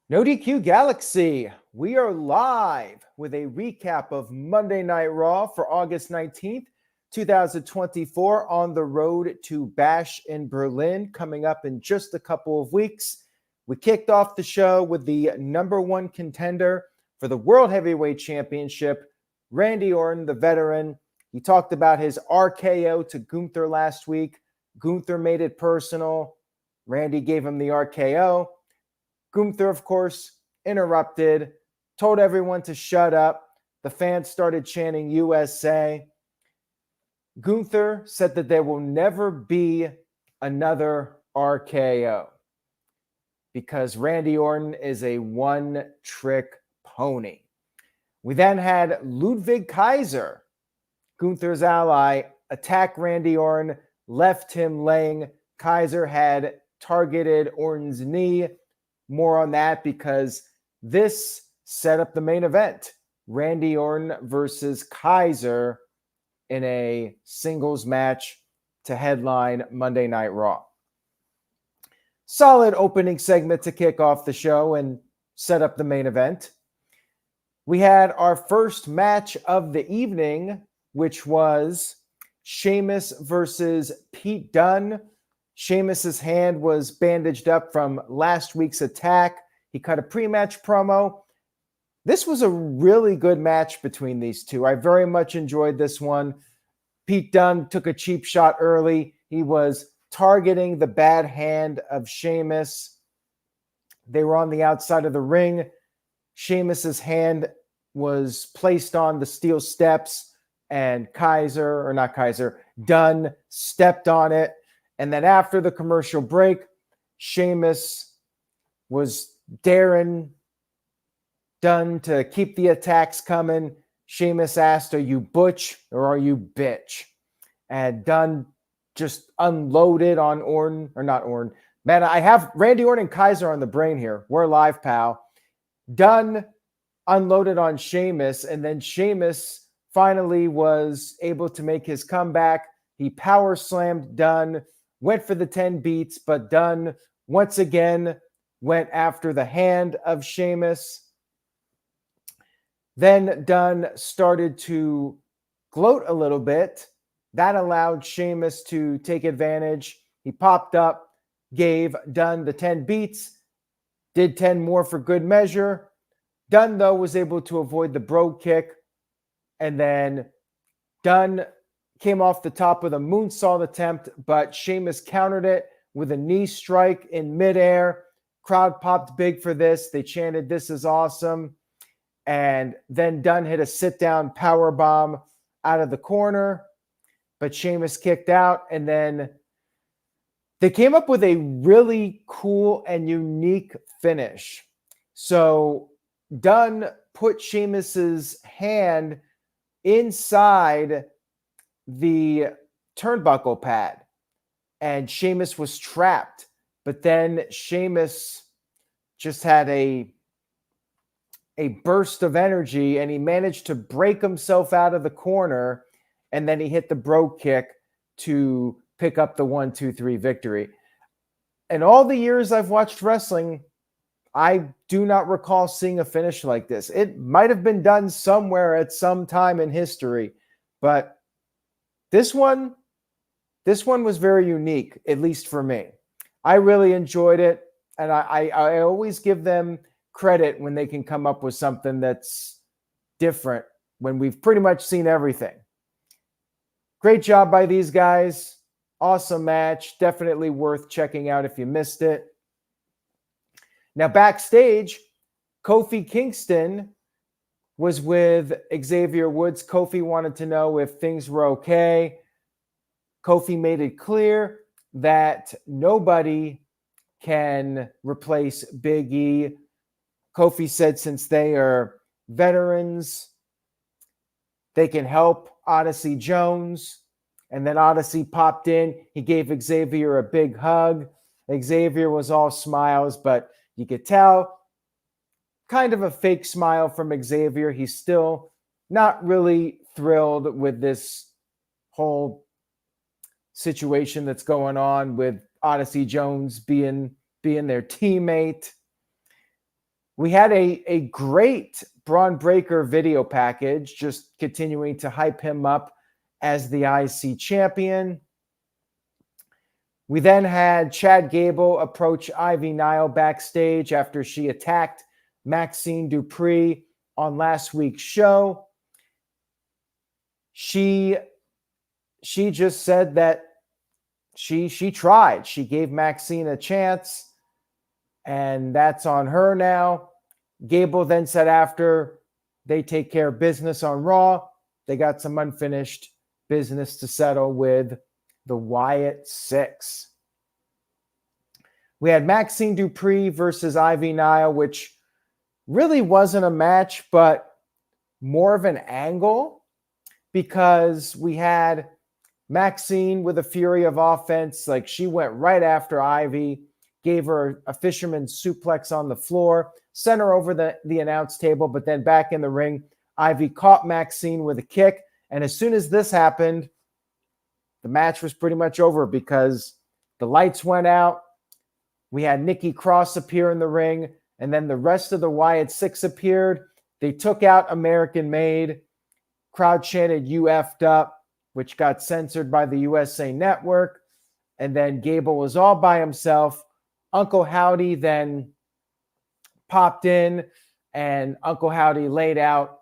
No DQ Galaxy, we are live with a recap of Monday Night Raw for August 19th, 2024 on the road to Bash in Berlin coming up in just a couple of weeks. We kicked off the show with the number one contender for the World Heavyweight Championship, Randy Orton, the veteran. He talked about his RKO to Gunther last week. Gunther made it personal. Randy gave him the RKO. Gunther, of course, interrupted, told everyone to shut up. The fans started chanting USA. Gunther said that there will never be another RKO because Randy Orton is a one-trick pony. We then had Ludwig Kaiser, Gunther's ally, attack Randy Orton, left him laying. Kaiser had targeted Orton's knee. More on that because this set up the main event. Randy Orton versus Kaiser in a singles match to headline Monday Night Raw. Solid opening segment to kick off the show and set up the main event. We had our first match of the evening, which was Sheamus versus Pete Dunne. Sheamus's hand was bandaged up from last week's attack. He cut a pre-match promo. This was a really good match between these two. I very much enjoyed this one. Pete Dunne took a cheap shot early. He was targeting the bad hand of Sheamus. They were on the outside of the ring. Sheamus's hand was placed on the steel steps, and Dunne stepped on it. And then after the commercial break, Sheamus was daring Dunne to keep the attacks coming. Sheamus asked, "Are you butch or are you bitch?" And Dunne just unloaded on Orton, or not Orton. Man, I have Randy Orton and Kaiser on the brain here. We're live, pal. Dunne unloaded on Sheamus, and then Sheamus finally was able to make his comeback. He power slammed Dunne. Went for the 10 beats, but Dunne once again went after the hand of Sheamus. Then Dunne started to gloat a little bit. That allowed Sheamus to take advantage. He popped up, gave Dunne the 10 beats, did 10 more for good measure. Dunne, though, was able to avoid the bro kick. And then Dunne came off the top with a moonsault attempt, but Sheamus countered it with a knee strike in midair. Crowd popped big for this. They chanted, "This is awesome." And then Dunne hit a sit-down power bomb out of the corner, but Sheamus kicked out. And then they came up with a really cool and unique finish. So Dunne put Sheamus's hand inside the turnbuckle pad, and Sheamus was trapped. But then Sheamus just had a burst of energy, and he managed to break himself out of the corner, and then he hit the bro kick to pick up the 1-2-3 victory. In all the years I've watched wrestling, I do not recall seeing a finish like this. It might have been done somewhere at some time in history, but This one was very unique, at least for me. I really enjoyed it, and I always give them credit when they can come up with something that's different when we've pretty much seen everything. Great job by these guys. Awesome match. Definitely worth checking out if you missed it. Now, backstage, Kofi Kingston was with Xavier Woods. Kofi wanted to know if things were okay. Kofi made it clear that nobody can replace Big E. Kofi said since they are veterans, they can help Odyssey Jones. And then Odyssey popped in. He gave Xavier a big hug. Xavier was all smiles, but you could tell kind of a fake smile from Xavier. He's still not really thrilled with this whole situation that's going on with Odyssey Jones being their teammate. We had a great Braun Breaker video package, just continuing to hype him up as the IC champion. We then had Chad Gable approach Ivy Nile backstage after she attacked Maxxine Dupri on last week's show. She just said that she tried. She gave Maxxine a chance, and that's on her now. Gable then said after they take care of business on Raw, they got some unfinished business to settle with the Wyatt Six. We had Maxxine Dupri versus Ivy Nile, which really wasn't a match, but more of an angle, because we had Maxxine with a fury of offense. Like, she went right after Ivy, gave her a fisherman's suplex on the floor, sent her over the announce table, but then back in the ring, Ivy caught Maxxine with a kick. And as soon as this happened, the match was pretty much over because the lights went out. We had Nikki Kross appear in the ring, and then the rest of the Wyatt Six appeared. They took out American Made. Crowd chanted, "You effed up," which got censored by the USA Network. And then Gable was all by himself. Uncle Howdy then popped in, and Uncle Howdy laid out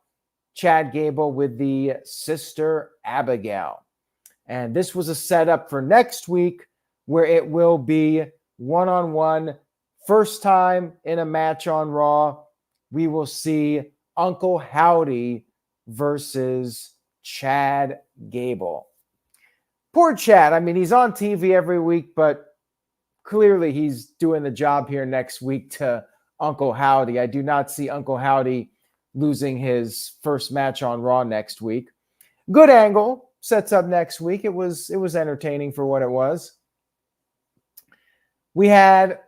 Chad Gable with the Sister Abigail. And this was a setup for next week, where it will be one-on-one. First time in a match on Raw, we will see Uncle Howdy versus Chad Gable. Poor Chad. I mean, he's on TV every week, but clearly he's doing the job here next week to Uncle Howdy. I do not see Uncle Howdy losing his first match on Raw next week. Good angle sets up next week. It was entertaining for what it was. We had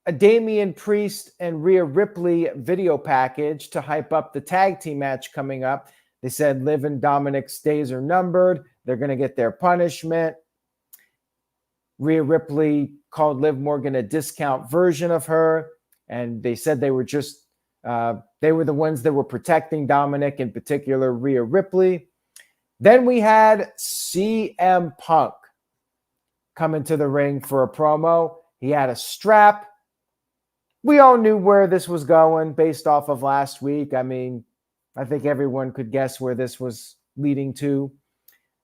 a Damian Priest and Rhea Ripley video package to hype up the tag team match coming up. They said Liv and Dominic's days are numbered. They're going to get their punishment. Rhea Ripley called Liv Morgan a discount version of her, and they said they were just they were the ones that were protecting Dominic, in particular Rhea Ripley. Then we had CM Punk come into the ring for a promo. He had a strap. We all knew where this was going based off of last week. I mean, I think everyone could guess where this was leading to.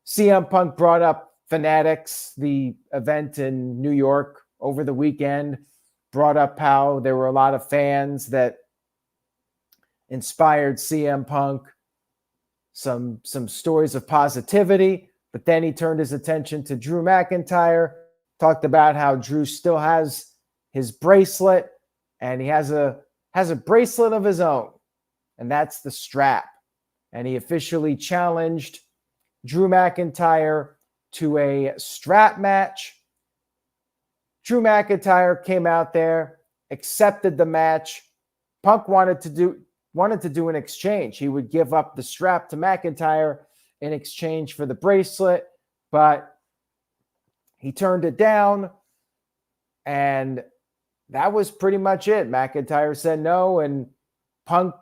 CM Punk brought up Fanatics, the event in New York over the weekend, brought up how there were a lot of fans that inspired CM Punk, some stories of positivity, but then he turned his attention to Drew McIntyre, talked about how Drew still has his bracelet, and he has a bracelet of his own, and that's the strap. And he officially challenged Drew McIntyre to a strap match. Drew McIntyre came out there, accepted the match. Punk wanted to do an exchange. He would give up the strap to McIntyre in exchange for the bracelet, but he turned it down, and that was pretty much it. McIntyre said no, and Punk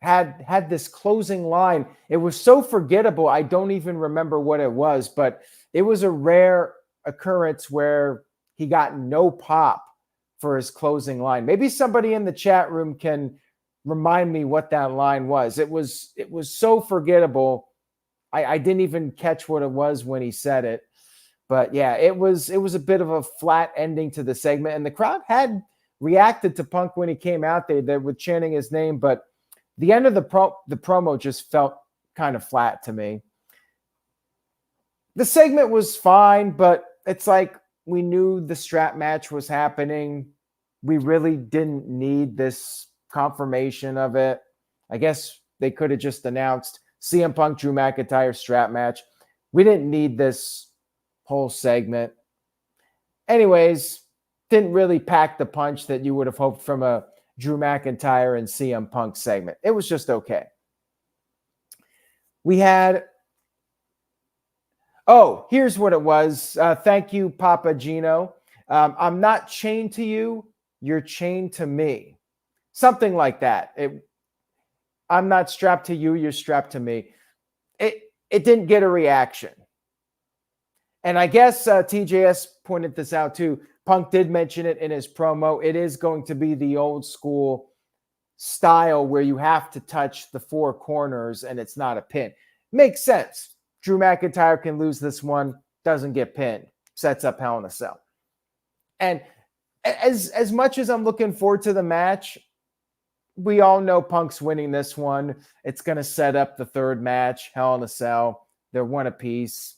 had this closing line. It was so forgettable, I don't even remember what it was, but it was a rare occurrence where he got no pop for his closing line. Maybe somebody in the chat room can remind me what that line was. It was so forgettable. I didn't even catch what it was when he said it. But yeah, it was a bit of a flat ending to the segment, and the crowd had reacted to Punk when he came out there. They were chanting his name, but the end of the promo just felt kind of flat to me. The segment was fine, but it's like we knew the strap match was happening. We really didn't need this confirmation of it. I guess they could have just announced CM Punk, Drew McIntyre strap match. We didn't need this whole segment. Anyways, didn't really pack the punch that you would have hoped from a Drew McIntyre and CM Punk segment. It was just okay. We had, here's what it was. Thank you, Papa Gino. I'm not chained to you. You're chained to me. Something like that. I'm not strapped to you, you're strapped to me. It didn't get a reaction. And I guess TJS pointed this out too. Punk did mention it in his promo. It is going to be the old school style where you have to touch the four corners and it's not a pin. Makes sense. Drew McIntyre can lose this one, doesn't get pinned, sets up Hell in a Cell. And as much as I'm looking forward to the match, we all know Punk's winning this one. It's going to set up the third match, Hell in a Cell. They're one apiece.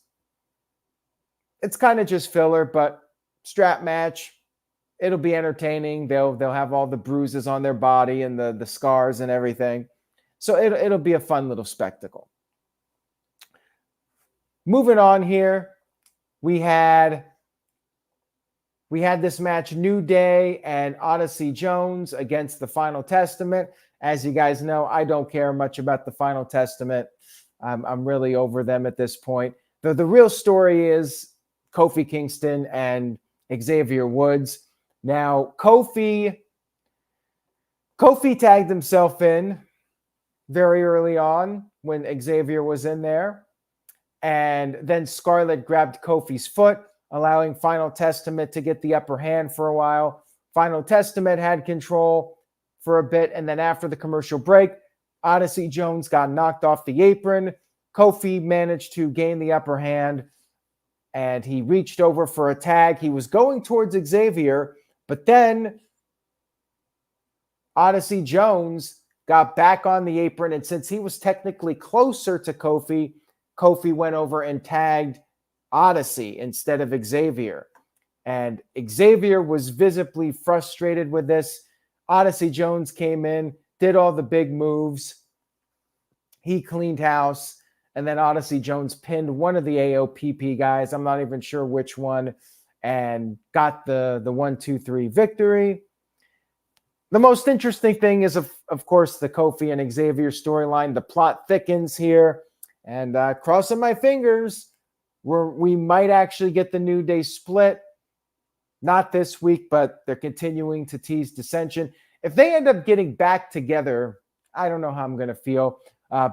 It's kind of just filler, but strap match. It'll be entertaining. They'll have all the bruises on their body and the scars and everything. So it'll be a fun little spectacle. Moving on here, we had this match, New Day and Odyssey Jones against the Final Testament. As you guys know, I don't care much about the Final Testament. I'm really over them at this point. The real story is Kofi Kingston and Xavier Woods. Now, Kofi tagged himself in very early on when Xavier was in there. And then Scarlett grabbed Kofi's foot, allowing Final Testament to get the upper hand for a while. Final Testament had control for a bit. And then after the commercial break, Odyssey Jones got knocked off the apron. Kofi managed to gain the upper hand, and he reached over for a tag. He was going towards Xavier, but then Odyssey Jones got back on the apron, and since he was technically closer to Kofi, Kofi went over and tagged Odyssey instead of Xavier. And Xavier was visibly frustrated with this. Odyssey Jones came in, did all the big moves. He cleaned house. And then Odyssey Jones pinned one of the AOPP guys. I'm not even sure which one. And got the 1-2-3 victory. The most interesting thing is, of course, the Kofi and Xavier storyline. The plot thickens here. And crossing my fingers, we might actually get the New Day split. Not this week, but they're continuing to tease dissension. If they end up getting back together, I don't know how I'm going to feel.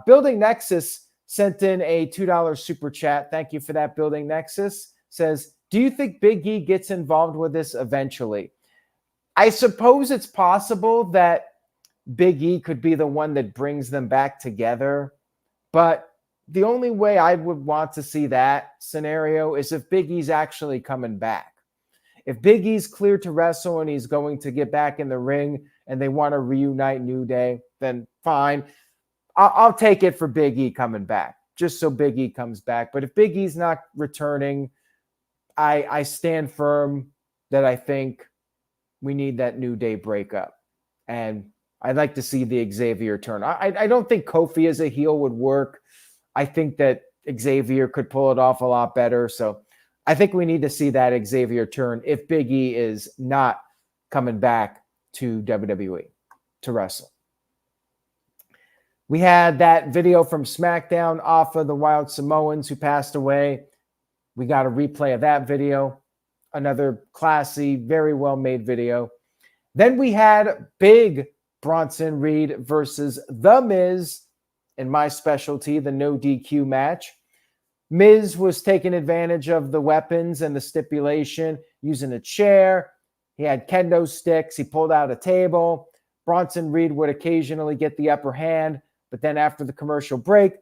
Building Nexus sent in a $2 super chat. Thank you for that, Building Nexus. Says, do you think Big E gets involved with this eventually? I suppose it's possible that Big E could be the one that brings them back together. But the only way I would want to see that scenario is if Big E's actually coming back. If Big E's cleared to wrestle and he's going to get back in the ring and they want to reunite New Day, then fine. I'll take it for Big E coming back, just so Big E comes back. But if Big E's not returning, I stand firm that I think we need that New Day breakup. And I'd like to see the Xavier turn. I don't think Kofi as a heel would work. I think that Xavier could pull it off a lot better. So I think we need to see that Xavier turn if Big E is not coming back to WWE to wrestle. We had that video from SmackDown off of the Wild Samoans who passed away. We got a replay of that video. Another classy, very well-made video. Then we had big Bronson Reed versus The Miz in my specialty, the no DQ match. Miz was taking advantage of the weapons and the stipulation, using a chair. He had kendo sticks. He pulled out a table. Bronson Reed would occasionally get the upper hand. But then after the commercial break,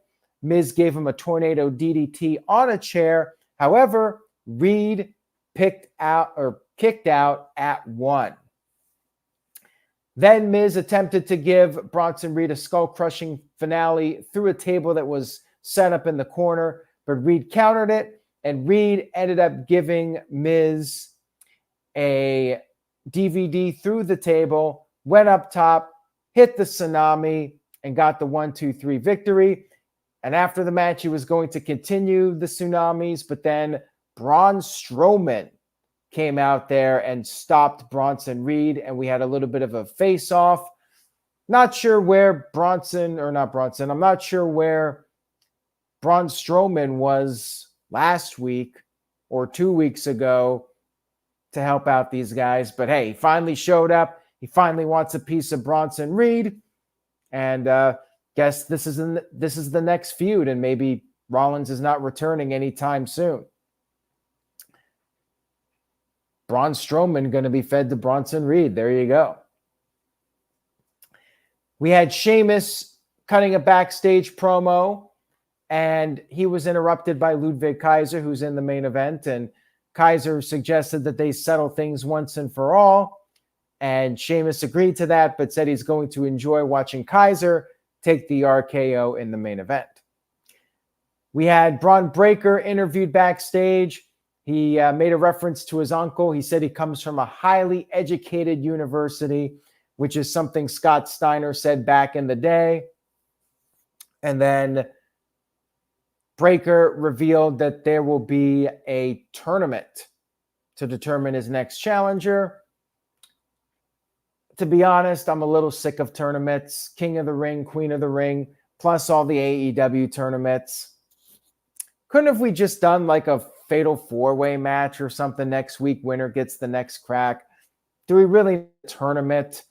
Miz gave him a tornado DDT on a chair. However, Reed kicked out at 1. Then Miz attempted to give Bronson Reed a skull-crushing finale through a table that was set up in the corner, but Reed countered it, and Reed ended up giving Miz a DVD through the table, went up top, hit the tsunami, and got the 1-2-3 victory. And after the match, he was going to continue the tsunamis, but then Braun Strowman came out there and stopped Bronson Reed, and we had a little bit of a face-off. Not sure where I'm not sure where Braun Strowman was last week or 2 weeks ago to help out these guys. But hey, he finally showed up. He finally wants a piece of Bronson Reed, and guess this is the next feud, and maybe Rollins is not returning anytime soon. Braun Strowman going to be fed to Bronson Reed. There you go. We had Sheamus cutting a backstage promo, and he was interrupted by Ludwig Kaiser, who's in the main event, and Kaiser suggested that they settle things once and for all, and Sheamus agreed to that, but said he's going to enjoy watching Kaiser take the RKO in the main event. We had Braun Breaker interviewed backstage. He made a reference to his uncle. He said he comes from a highly educated university, which is something Scott Steiner said back in the day. And then Breaker revealed that there will be a tournament to determine his next challenger. To be honest, I'm a little sick of tournaments. King of the Ring, Queen of the Ring, plus all the AEW tournaments. Couldn't have we just done like a fatal four-way match or something next week? Winner gets the next crack. Do we really need a tournament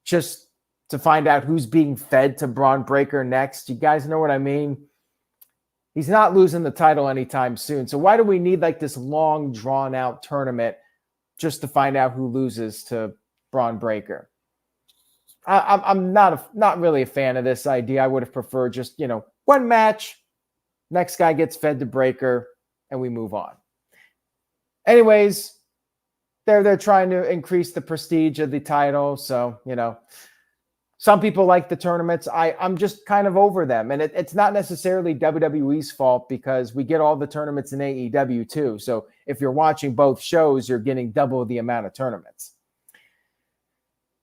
just to find out who's being fed to Braun Breaker next? You guys know what I mean? He's not losing the title anytime soon. So why do we need like this long, drawn-out tournament just to find out who loses to Braun Breaker? I'm not really a fan of this idea. I would have preferred just, one match, next guy gets fed to Breaker, and we move on. Anyways, they're trying to increase the prestige of the title. So, some people like the tournaments. I'm just kind of over them. And it's not necessarily WWE's fault because we get all the tournaments in AEW too. So if you're watching both shows, you're getting double the amount of tournaments.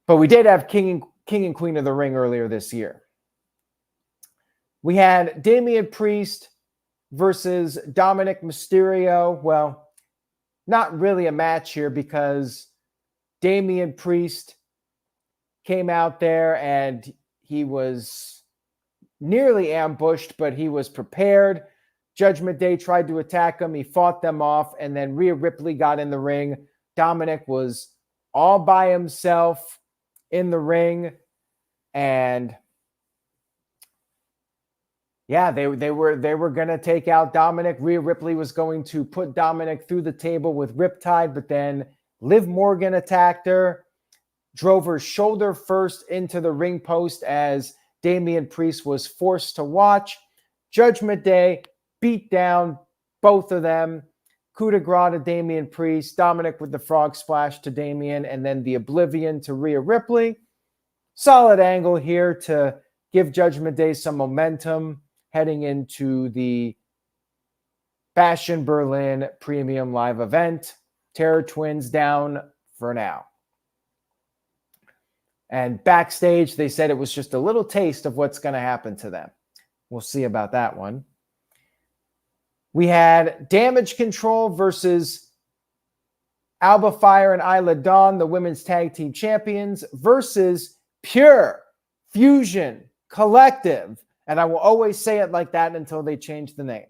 But we did have King and Queen of the Ring earlier this year. We had Damian Priest versus Dominic Mysterio. Well, not really a match here because Damian Priest came out there and he was nearly ambushed, but he was prepared. Judgment Day tried to attack him. He fought them off, and then Rhea Ripley got in the ring. Dominic was all by himself in the ring, and yeah, they were going to take out Dominic. Rhea Ripley was going to put Dominic through the table with Riptide, but then Liv Morgan attacked her, drove her shoulder first into the ring post as Damian Priest was forced to watch. Judgment Day beat down both of them. Coup de grace to Damian Priest, Dominic with the frog splash to Damian, and then the Oblivion to Rhea Ripley. Solid angle here to give Judgment Day some momentum heading into the Bash in Berlin Premium Live event. Terror Twins down for now. And backstage, they said it was just a little taste of what's going to happen to them. We'll see about that one. We had Damage Control versus Alba Fire and Isla Dawn, the women's tag team champions, versus Pure Fusion Collective. And I will always say it like that until they change the name.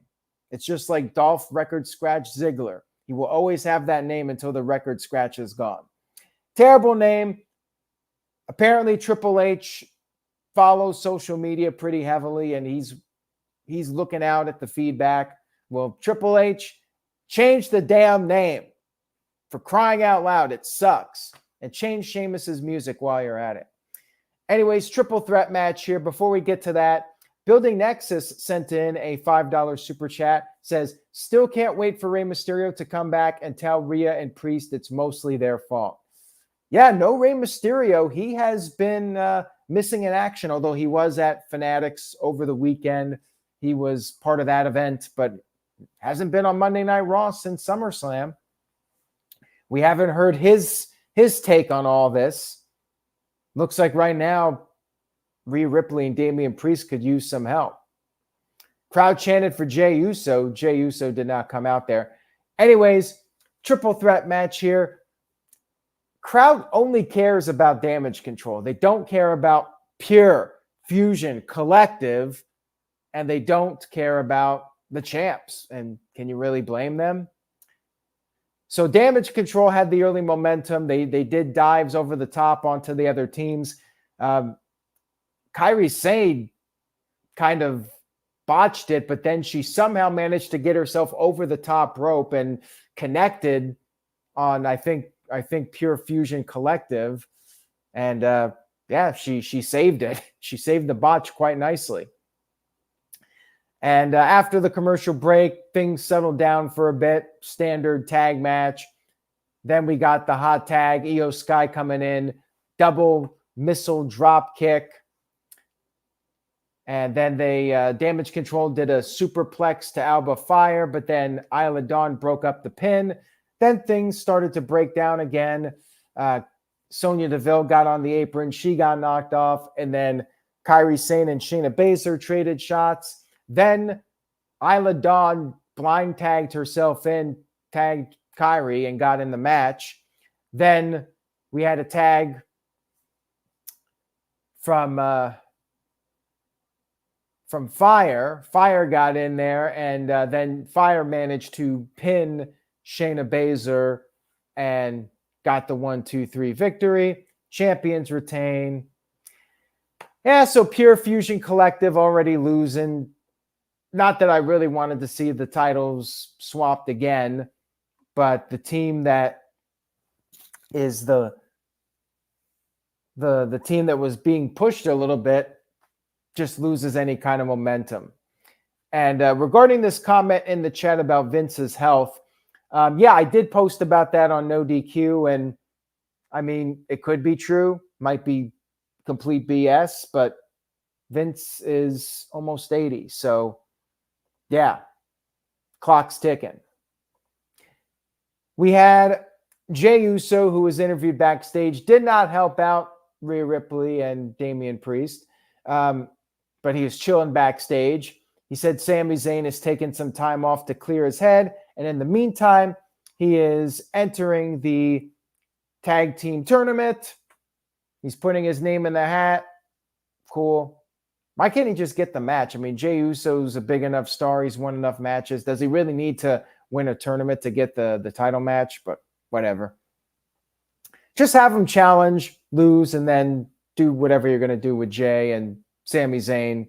It's just like Dolph Record Scratch Ziggler. He will always have that name until the record scratch is gone. Terrible name. Apparently, Triple H follows social media pretty heavily, and he's looking out at the feedback. Well, Triple H, change the damn name. For crying out loud, it sucks. And change Sheamus's music while you're at it. Anyways, triple threat match here. Before we get to that, Building Nexus sent in a $5 super chat. Says, still can't wait for Rey Mysterio to come back and tell Rhea and Priest it's mostly their fault. Yeah, no Rey Mysterio. He has been missing in action, although he was at Fanatics over the weekend. He was part of that event, but hasn't been on Monday Night Raw since SummerSlam. We haven't heard his take on all this. Looks like right now, Rhea Ripley and Damian Priest could use some help. Crowd chanted for Jey Uso. Jey Uso did not come out there. Anyways, triple threat match here. Crowd only cares about Damage Control. They don't care about Pure Fusion Collective, and they don't care about the champs. And can you really blame them? So Damage Control had the early momentum. They did dives over the top onto the other teams. Kairi Sane kind of botched it, but then she somehow managed to get herself over the top rope and connected on, I think Pure Fusion Collective. And she saved it. She saved the botch quite nicely. And after the commercial break, things settled down for a bit. Standard tag match. Then we got the hot tag, Io Sky coming in, double missile drop kick. And then they Damage Control did a superplex to Alba Fire, but then Isla Dawn broke up the pin. Then things started to break down again. Sonya Deville got on the apron. She got knocked off. And then Kairi Sane and Shayna Baszler traded shots. Then Isla Dawn blind tagged herself in, tagged Kairi, and got in the match. Then we had a tag from Fire. Fire got in there, and then Fire managed to pin Shayna Baszler and got the 1-2-3 victory. Champions retain. Yeah, so Pure Fusion Collective already losing. Not that I really wanted to see the titles swapped again, but the team that is the team that was being pushed a little bit just loses any kind of momentum. And regarding this comment in the chat about Vince's health, I did post about that on No DQ, and I mean, it could be true, might be complete BS, but Vince is almost 80, so yeah, clock's ticking. We had Jey Uso, who was interviewed backstage, did not help out Rhea Ripley and Damian Priest, but he was chilling backstage. He said Sami Zayn has taken some time off to clear his head, and in the meantime, he is entering the tag team tournament. He's putting his name in the hat. Cool. Why can't he just get the match? I mean, Jey Uso's a big enough star. He's won enough matches. Does he really need to win a tournament to get the title match? But whatever. Just have him challenge, lose, and then do whatever you're going to do with Jey and Sami Zayn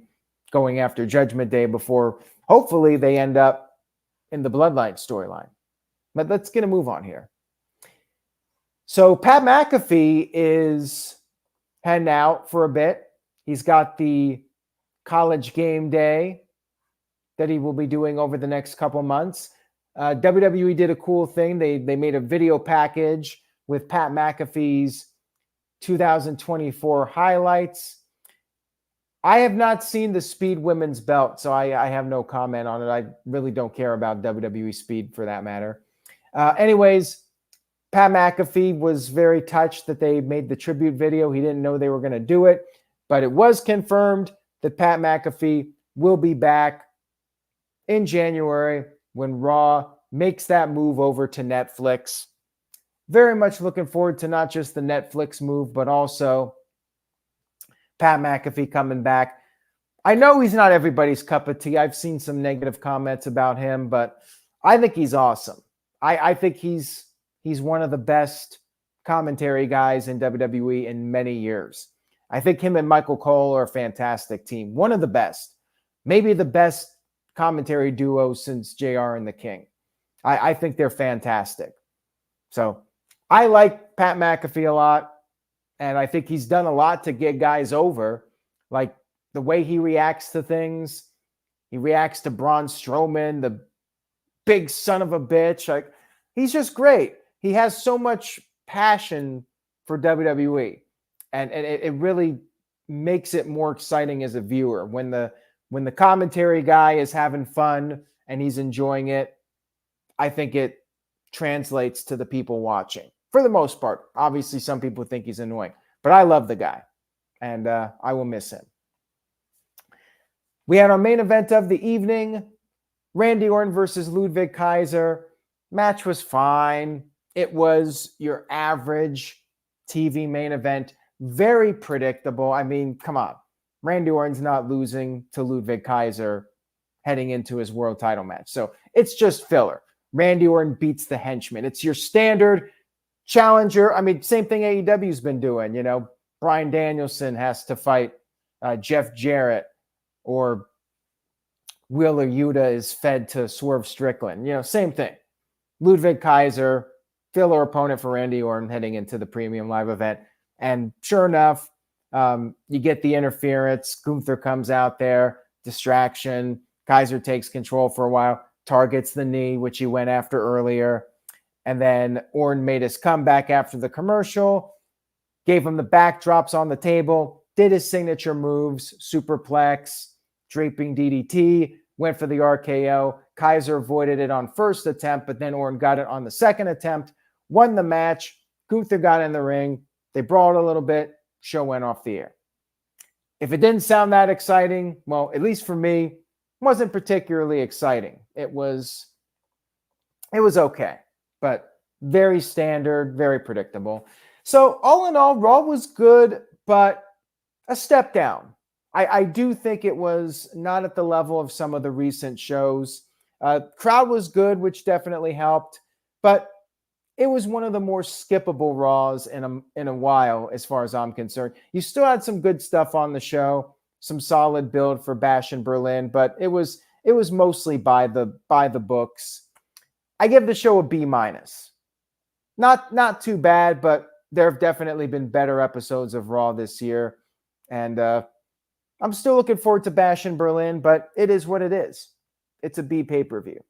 going after Judgment Day before hopefully they end up in the Bloodline storyline. But let's get a move on here. So Pat McAfee is heading out for a bit. He's got the College Game Day that he will be doing over the next couple months. WWE did a cool thing. They made a video package with Pat McAfee's 2024 highlights. I have not seen the Speed Women's Belt, so I have no comment on it. I really don't care about WWE Speed for that matter. Anyways, Pat McAfee was very touched that they made the tribute video. He didn't know they were going to do it, but it was confirmed that Pat McAfee will be back in January when Raw makes that move over to Netflix. Very much looking forward to not just the Netflix move, but also Pat McAfee coming back. I know he's not everybody's cup of tea. I've seen some negative comments about him, but I think he's awesome. I think he's one of the best commentary guys in WWE in many years. I think him and Michael Cole are a fantastic team. One of the best. Maybe the best commentary duo since JR and the King. I think they're fantastic. So I like Pat McAfee a lot, and I think he's done a lot to get guys over. Like the way he reacts to things. He reacts to Braun Strowman, the big son of a bitch. Like, he's just great. He has so much passion for WWE. And it really makes it more exciting as a viewer. When the commentary guy is having fun and he's enjoying it, I think it translates to the people watching. For the most part. Obviously, some people think he's annoying. But I love the guy. And I will miss him. We had our main event of the evening. Randy Orton versus Ludwig Kaiser. Match was fine. It was your average TV main event. Very predictable. I mean, come on. Randy Orton's not losing to Ludwig Kaiser heading into his world title match. So it's just filler. Randy Orton beats the henchman. It's your standard challenger. I mean, same thing AEW's been doing. You know, Bryan Danielson has to fight Jeff Jarrett, or Wheeler Yuta is fed to Swerve Strickland. You know, same thing. Ludwig Kaiser, filler opponent for Randy Orton heading into the premium live event. And sure enough, you get the interference. Gunther comes out there, distraction. Kaiser takes control for a while, targets the knee, which he went after earlier. And then Orton made his comeback after the commercial, gave him the backdrops on the table, did his signature moves, superplex, draping DDT, went for the RKO. Kaiser avoided it on first attempt, but then Orton got it on the second attempt, won the match. Gunther got in the ring. They brawled a little bit. Show went off the air. If it didn't sound that exciting, well, at least for me, it wasn't particularly exciting. It was okay, but very standard, very predictable. So all in all, Raw was good, but a step down. I do think it was not at the level of some of the recent shows. Crowd was good, which definitely helped, but it was one of the more skippable Raws in a while, as far as I'm concerned. You still had some good stuff on the show, some solid build for Bash in Berlin, but it was mostly by the books. I give the show a B-. Not too bad, but there have definitely been better episodes of Raw this year, and I'm still looking forward to Bash in Berlin, but it is what it is. It's a B pay-per-view.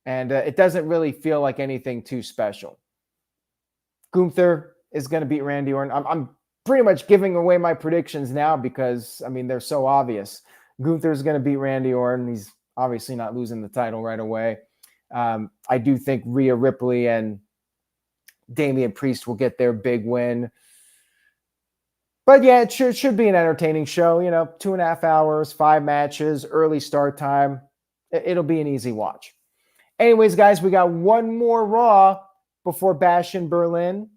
And it doesn't really feel like anything too special. Gunther is going to beat Randy Orton. I'm pretty much giving away my predictions now because, I mean, they're so obvious. Gunther is going to beat Randy Orton. He's obviously not losing the title right away. I do think Rhea Ripley and Damian Priest will get their big win. But yeah, it should be an entertaining show. You know, 2.5 hours, 5 matches, early start time. It'll be an easy watch. Anyways, guys, we got one more Raw before Bash in Berlin.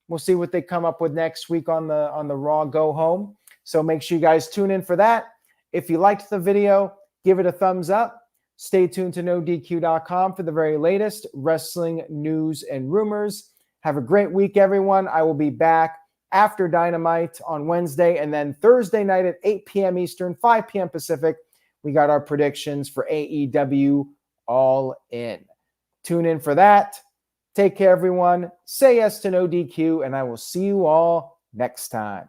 We'll see what they come up with next week on the Raw Go Home. So make sure you guys tune in for that. If you liked the video, give it a thumbs up. Stay tuned to NoDQ.com for the very latest wrestling news and rumors. Have a great week, everyone. I will be back after Dynamite on Wednesday, and then Thursday night at 8 p.m. Eastern, 5 p.m. Pacific, we got our predictions for AEW All In. Tune in for that. Take care, everyone. Say yes to No DQ, and I will see you all next time.